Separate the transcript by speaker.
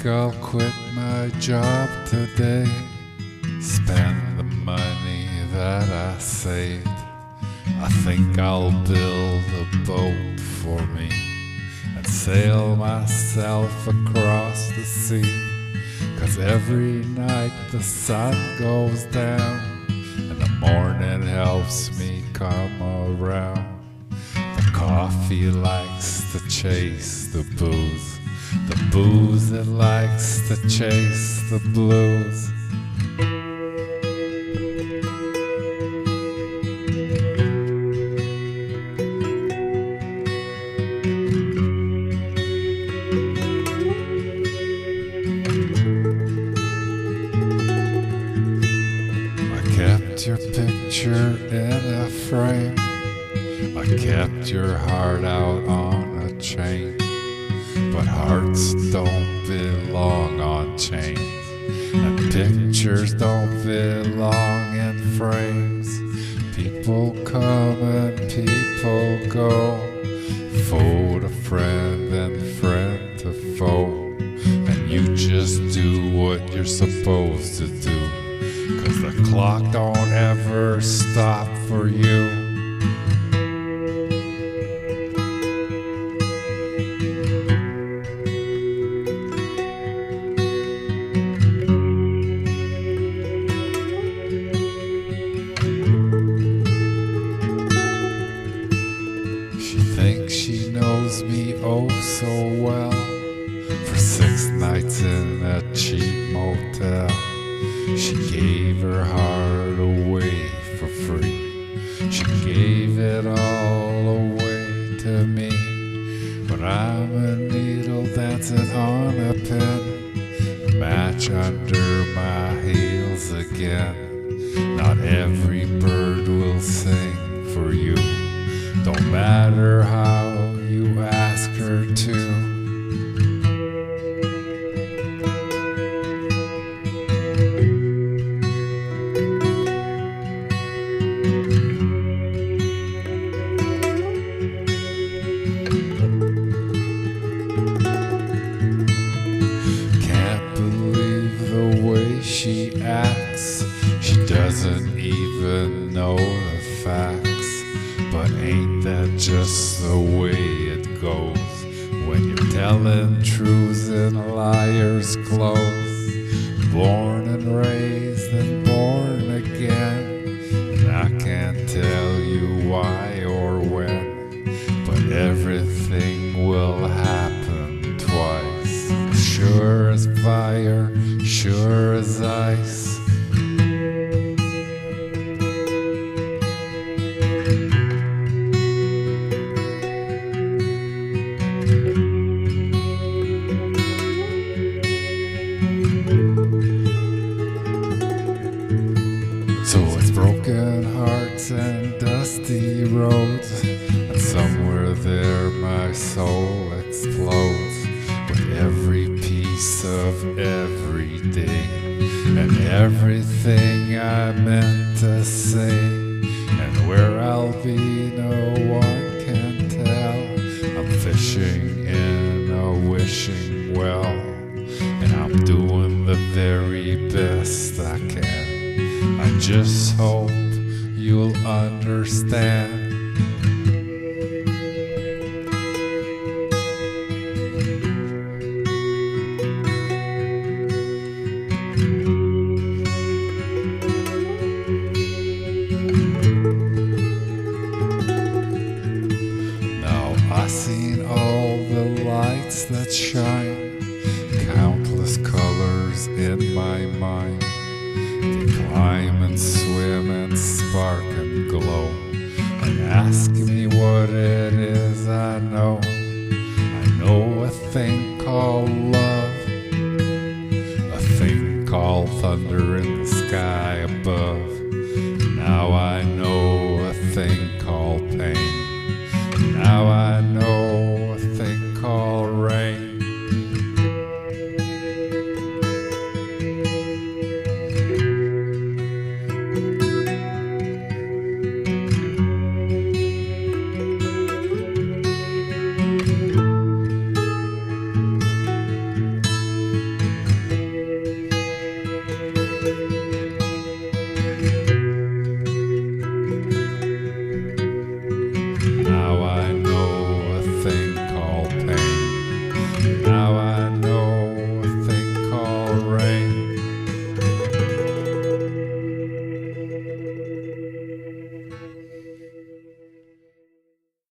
Speaker 1: I'll quit my job today, spend the money that I saved. I think I'll build a boat for me and sail myself across the sea. 'Cause every night the sun goes down and the morning helps me come around. The coffee likes to chase the booze it likes to chase the blues. I kept your picture in a frame, I kept your heart out on a chain. But hearts don't belong on chains, and pictures don't belong in frames. People come and people go, foe to friend and friend to foe. And you just do what you're supposed to do, 'cause the clock don't ever stop for you. She knows me oh so well. For 6 nights in a cheap motel, she gave her heart away for free. She gave it all away to me. But I'm a needle dancing on a pin, match under my heels again. Not every bird will sing for you, don't matter how you ask her to. Can't believe the way she acts, she doesn't even know the facts. But ain't that just the way it goes when you're telling truths in liar's clothes? Born and raised and born again, and I can't tell you why or when, but everything will happen twice. Sure as fire, sure as ice. So it's broken hearts and dusty roads, and somewhere there my soul explodes with every piece of every day and everything I meant to say. And where I'll be no one can tell. I'm fishing in a wishing well, and I'm doing the very best I can. I just hope you'll understand. Now I've seen all the lights that shine, countless colors in my mind. They climb and swim and spark and glow, and ask me what it is I know. I know a thing called love, a thing called thunder in the sky above. Now I know a thing